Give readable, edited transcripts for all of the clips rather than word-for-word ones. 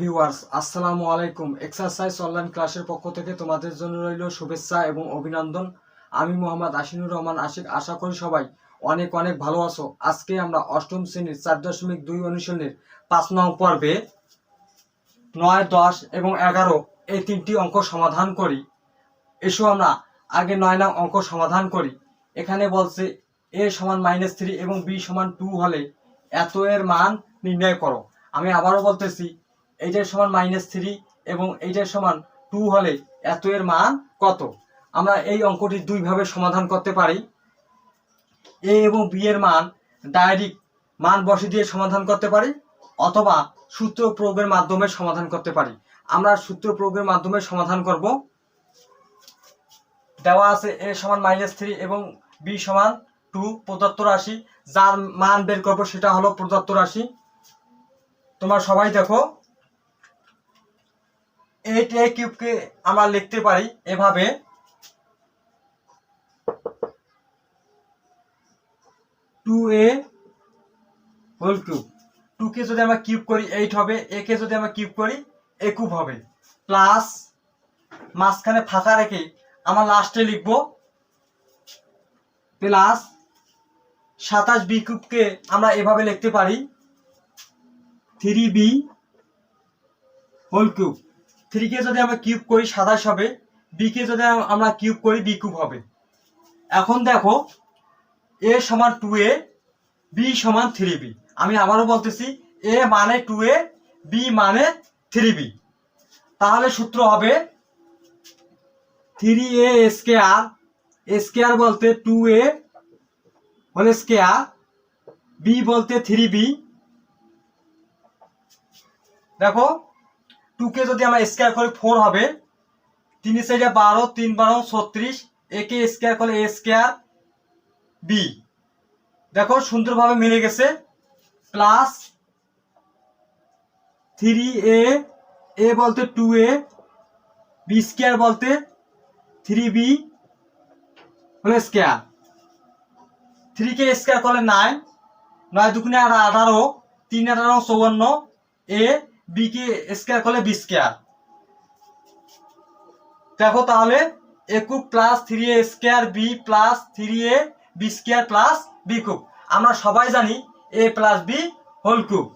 Viewers, আসসালামু আলাইকুম। Exercise online ক্লাসের পক্ষ থেকে তোমাদের জন্য রইল শুভেচ্ছা এবং অভিনন্দন। আমি মোহাম্মদ আশিনুর রহমান আশিক। আশা করি সবাই অনেক অনেক ভালো আছো। আজকে আমরা অষ্টম শ্রেণীর 4.2 অনুশীলনের 5 নং পর্বে 9, 10 এবং 11 এই তিনটি অঙ্ক সমাধান করি। এসো আমরা আগে 9 নং অঙ্ক সমাধান করি। এখানে বলছে a সমান -3 এবং b সমান 2 হলে এত এর মান নির্ণয় করো। আমি আবারও বলতেছি, এইটার সমান -3 এবং এইটার সমান 2 হলে এত এর মান কত। আমরা এই অঙ্কটি দুইভাবে সমাধান করতে পারি। a এবং b এর মান ডাইরেক্ট মান বসিয়ে দিয়ে সমাধান করতে পারি, অথবা সূত্র প্রয়োগের মাধ্যমে সমাধান করতে পারি। আমরা সূত্র প্রয়োগের মাধ্যমে সমাধান করব। দেওয়া আছে a সমান -3 এবং b সমান 2 প্রদত্ত রাশি। যার মান বের করব সেটা হলো প্রদত্ত রাশি। তোমরা সবাই দেখো, 8a কিউবকে আমরা লিখতে পারি এভাবে, টু এ হোল কিউব। 2 কে যদি আমরা কিউব করি 8 হবে, a কে যদি আমরা কিউব করি a কিউব হবে, প্লাস মাঝখানে ফাঁকা রেখে আমরা লাস্টে লিখব প্লাস 27b কিউবকে আমরা এভাবে লিখতে পারি 3b হোল কিউব। 3 কে যদি আমরা কিউব করি 27 হবে, b কে যদি আমরা কিউব করি b কিউব হবে। এখন দেখো, a সমান 2a, b সমান 3b। আমি আবারও বলতেছি, a মানে 2a, b মানে 3b। তাহলে সূত্র হবে 3a স্কয়ার, স্কয়ার বলতে 2a হোল স্কয়ার, b বলতে 3b। দেখো, 2 কে যদি আমরা স্কয়ার করি 4 হবে, 3 সাইডে 12, 3 12 36, a কে স্কয়ার করলে a স্কয়ার b। দেখো সুন্দরভাবে মিলে গেছে। প্লাস 3a, a বলতে 2a, b স্কয়ার বলতে 3b হোল স্কয়ার। 3 কে স্কয়ার করলে 9, 9 দুগুণে 18, 3 18 54, a b কে স্কয়ার করলে b স্কয়ার। দেখো তাহলে a cube plus 3a square b plus 3a b square plus b cube. আমরা সবাই জানি a plus b whole cube.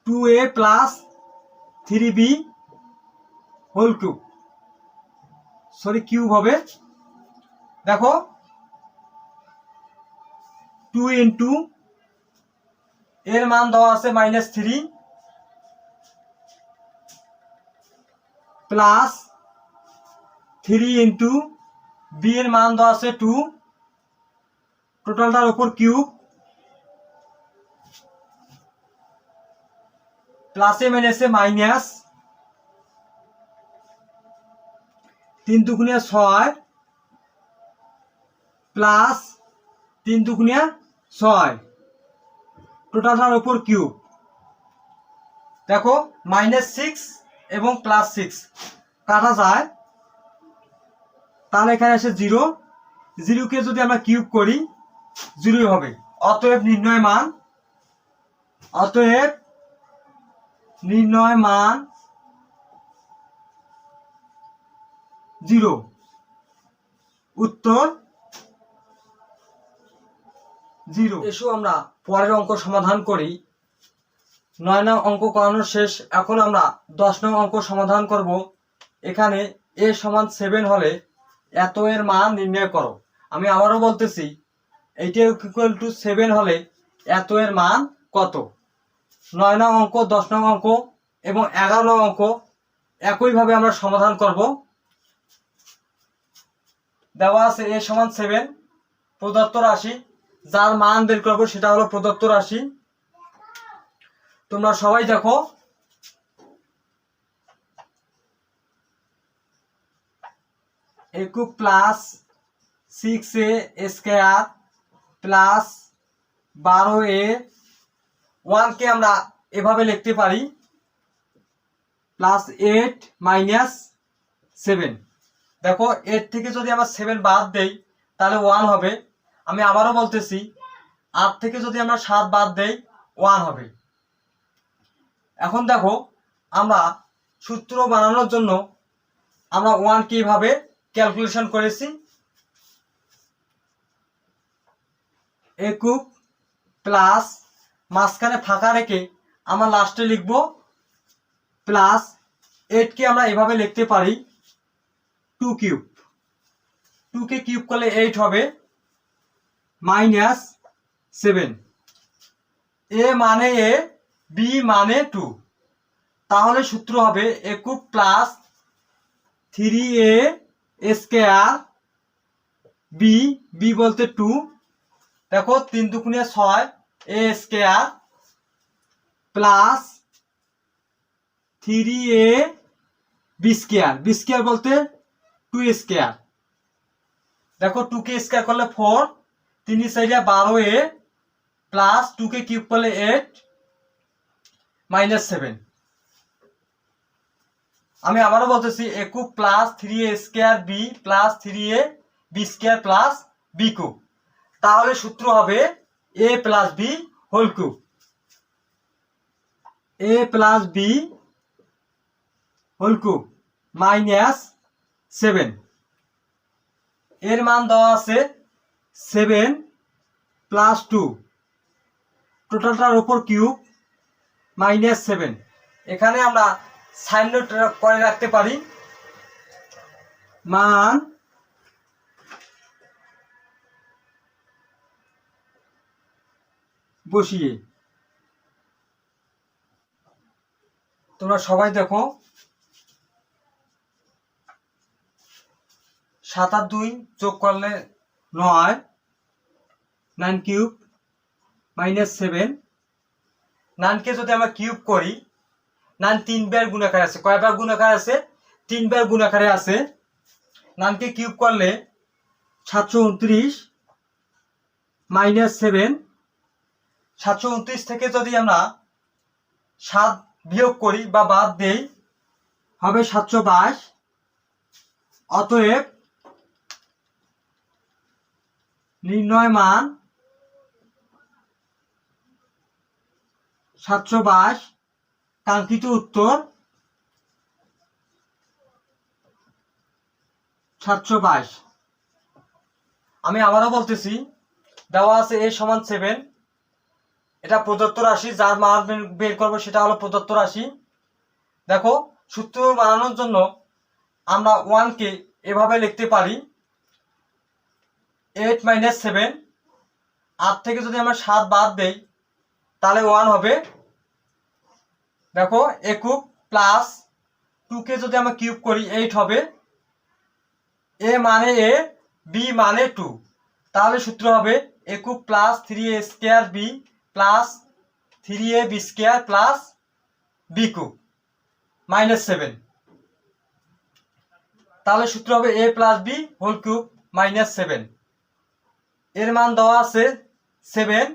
2a plus 3b whole cube, sorry cube হবে। দেখো 2 ইন্টু এর মান দেওয়া আছে -3 প্লাস 3 ইন্টু বি এর মান দেওয়া আছে 2, টোটালটার উপর কিউব, প্লাসে মাইনাসে মাইনাস, 3 দুগুণে 6 প্লাস 3 দুগুণে 6, টোটালটার উপর কিউব। দেখো -6 এবং +6 কাটা যায়, তাহলে এখানে আসে 0। 0 কে যদি আমরা কিউব করি 0 হবে। অতএব নির্ণয় মান, অতএব নির্ণয় মান 0। উত্তর 0। এসো আমরা পরের অঙ্ক সমাধান করি। 9 নং অঙ্ক করানো শেষ। এখন আমরা 10 নং অঙ্ক সমাধান করব। এখানে a সমান 7 হলে এত এর মান নির্ণয় করো। আমি আবারও বলতেছি, এইটা ইকুয়াল টু 7 হলে এত এর মান কত। 9 নং অঙ্ক, 10 নং অঙ্ক এবং 11 নং অঙ্ক একইভাবে আমরা সমাধান করব। দেওয়া আছে a সমান 7 প্রদত্ত রাশি। যার মান বের করব সেটা হলো প্রদত্ত রাশি। তোমরা সবাই দেখো, a cube plus 6a square plus 12a, 1 কে আমরা এভাবে লিখতে পারি প্লাস 8 মাইনাস 7। দেখো 8 থেকে যদি আমরা 7 বাদ দেই তাহলে 1 হবে। আমি আবারও বলতেছি, 8 থেকে যদি আমরা 7 বাদ দেই 1 হবে। এখন দেখো আমরা সূত্র বানানোর জন্য আমরা 1 কিভাবে ক্যালকুলেশন করেছি। a কিউব প্লাস মাঝখানে ফাঁকা রেখে আমরা লাস্টে লিখব প্লাস 8 কে আমরা এভাবে লিখতে পারি 2 কিউব। 2 কে কিউব করলে 8 হবে -7। a মানে a, b মানে 2, তাহলে সূত্র হবে a cube plus 3a square b, b বলতে 2, দেখো 3 দুগুণে 6 a square plus 3a b square, b square বলতে 2 স্কয়ার, দেখো 2 কে স্কয়ার করলে 4, 3 সাইডে 12a প্লাস 2 কে কিউব করলে 8 -7। আমি আবারও বলতেছি a cube plus 3a square b plus 3a b square plus b cube, তাহলে সূত্র হবে a plus b whole cube. a plus b whole cube -7, এর মান দেওয়া আছে 7 প্লাস 2, টোটালটার উপর কিউব -7। এখানে আমরা সাইন নোট করে রাখতে পারি, মান বসিয়ে। তোমরা সবাই দেখো 7 আর 2 যোগ করলে 9, 9 কিউব -7। 9 কে যদি আমরা কিউব করি, 9 3 বার গুণাকারে আছে, কয়বার গুণাকারে আছে? 3 বার গুণাকারে আছে। 9 কে কিউব করলে 729 -7, 729 থেকে যদি আমরা 7 বিয়োগ করি বা বাদ দেই হবে 722। অতএব নির্ণয় মান 722, কাঙ্ক্ষিত উত্তর 722। আমি আবারও বলতেছি, দেওয়া আছে a সমান 7, এটা প্রদত্ত রাশি, যার মান বের করবো সেটা হলো প্রদত্ত রাশি। দেখো সূত্র বানানোর জন্য আমরা 1 কে এভাবে লিখতে পারি 8 - 7, 8 থেকে যদি আমরা 7 বাদ দেই তাহলে 1 হবে। দেখো a কিউব প্লাস 2 কে যদি আমরা কিউব করি 8 হবে। a মানে a, b মানে 2, তাহলে সূত্র হবে a cube plus 3a square b plus 3a b square plus b cube -7, তাহলে সূত্র হবে a plus b whole cube -7। এর মান দেওয়া আছে 7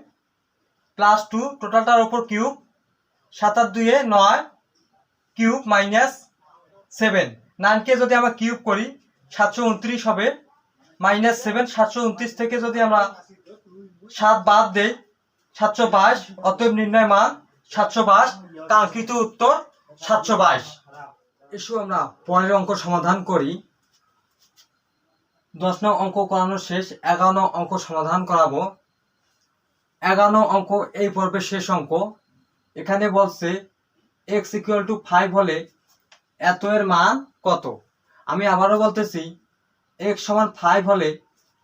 প্লাস 2, টোটালটার উপর কিউব, 7 আর 2 এ 9 কিউব -7। 9 কে যদি আমরা কিউব করি 729 হবে -7, 729 থেকে যদি আমরা 7 বাদ দেই 722, অতএব নির্ণয় মান 722, কাঙ্ক্ষিত উত্তর 722। এসো আমরা পরের অঙ্ক সমাধান করি। 10 নং অঙ্ক করানো শেষ, 11 নং অঙ্ক সমাধান করাবো। 11 নং অঙ্ক এই পর্বের শেষ অঙ্ক। এখানে বলছে x = 5 হলে এত এর মান কত। আমি আবারও বলতেছি x সমান 5 হলে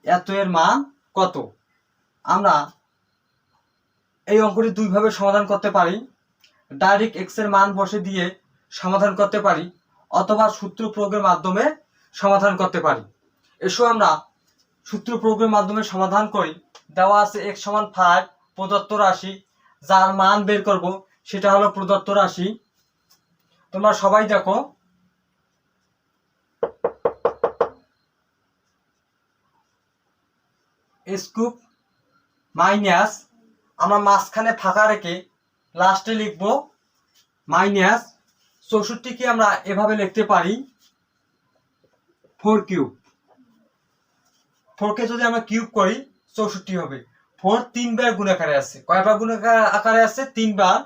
এত এর মান কত। আমরা এই অঙ্কটি দুইভাবে সমাধান করতে পারি, ডাইরেক্ট x এর মান বসে দিয়ে সমাধান করতে পারি, অথবা সূত্র প্রয়োগের মাধ্যমে সমাধান করতে পারি। এসো আমরা সূত্র প্রয়োগের মাধ্যমে সমাধান করি। দেওয়া আছে x সমান 5, প্রদত্ত রাশি, যার মান বের করব সেটা হলো প্রদত্ত রাশি। তোমরা সবাই দেখো x কিউব মাইনাস, আমরা মাঝখানে ফাঁকা রেখে লাস্টে লিখব -64 কে আমরা এভাবে লিখতে পারি 4 কিউব। 4 কে যদি আমরা কিউব করি 64 হবে। 4 3 বার গুণ আকারে আছে, কয়বার গুণ আকারে আছে? 3 বার।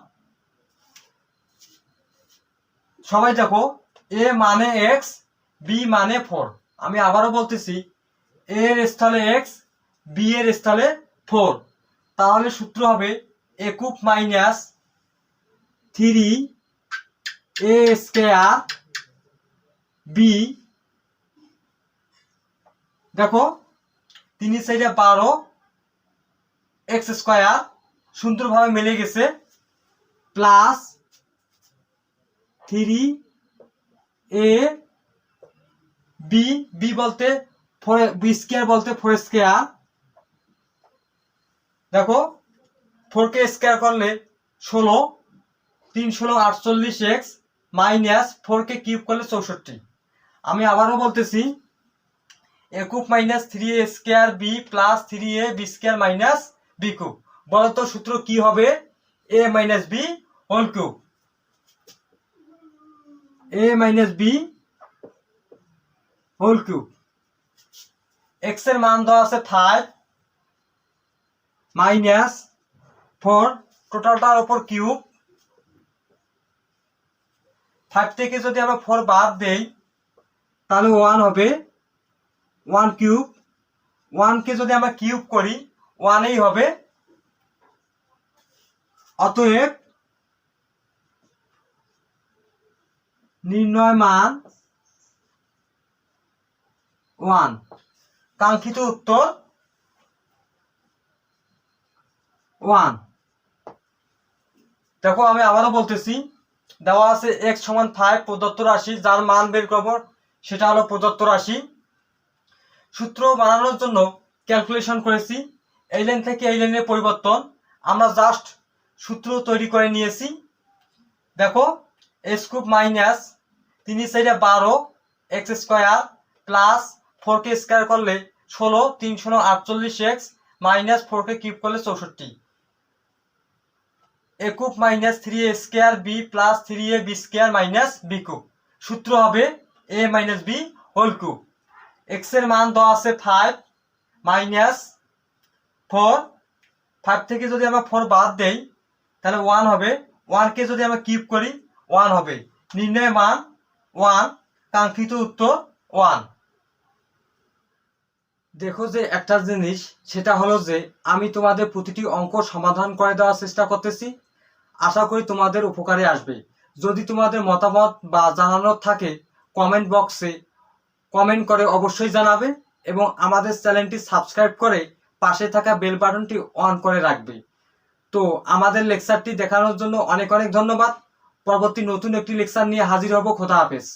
সবাই দেখো, এ মানে এক্স, বি মানে 4। আমি আবারও বলতেছি, এ এর স্থলে এক্স, বি এর স্থলে 4। তাহলে সূত্র হবে এ cube minus 3 a square B, দেখো 3 সাইডে 12 এক্স স্কয়ার সুন্দরভাবে মিলে গেছে, প্লাস 3 এ বি, বি বলতে 4, বি স্কয়ার বলতে 4 স্কয়ার। দেখো 4 কে স্কয়ার করলে 16, 3 16 48 এক্স মাইনাস 4 কে কিউব করলে 64। আমি আবারও বলতেছি, a cube minus 3 a square b plus 3 a b square minus b cube. বলতো সূত্র কি হবে? A minus b whole cube. A minus b whole cube. X এর মান দেওয়া আছে 5 মাইনাস 4, টোটালটার উপর কিউব। 5 থেকে যদি আমরা 4 বাদ দেই তাহলে 1 হবে, 1 কিউব। 1 কে যদি আমরা কিউব করি 1ই হবে। অতএব নির্ণয় মান 1। কাঙ্ক্ষিত উত্তর 1। দেখো আমি আবারও বলতেছি, দেওয়া আছে x সমান 5 প্রদত্ত রাশি, যার মান বের করব সেটা হলো প্রদত্ত রাশি। সূত্র বানানোর জন্য ক্যালকুলেশন করেছি, এই লাইন থেকে এই লাইনের পরিবর্তন আমরা জাস্ট সূত্র তৈরি করে নিয়েছি। দেখো এক্স কিউব মাইনাস 3 সাইডে 12 এক্স স্কয়ার প্লাস 4 কে স্কয়ার করলে 16, 3 16 48 এক্স মাইনাস 4 কে কিউব করলে 64। A cube minus 3 a square b plus 3 a b square minus b cube. সূত্র হবে a minus b whole cube. X এর মান দেওয়া আছে 5 মাইনাস 4। 5 থেকে যদি আমরা 4 বাদ দেই তাহলে 1 হবে। 1 কে যদি আমরা কিউব করি 1 হবে। নির্ণয় মান 1, কাঙ্ক্ষিত উত্তর 1। দেখো যে একটা জিনিস, সেটা হলো যে আমি তোমাদের প্রতিটি অঙ্ক সমাধান করে দেওয়ার চেষ্টা করতেছি। আশা করি তোমাদের উপকারে আসবে। যদি তোমাদের মতামত বা জানানোর থাকে কমেন্ট বক্সে কমেন্ট করে অবশ্যই জানাবে, এবং আমাদের চ্যানেলটি সাবস্ক্রাইব করে পাশে থাকা বেল বাটনটি অন করে রাখবে। তো আমাদের লেকচারটি দেখানোর জন্য অনেক অনেক ধন্যবাদ। পরবর্তী নতুন একটি লেকচার নিয়ে হাজির হব। খোদা হাফেজ।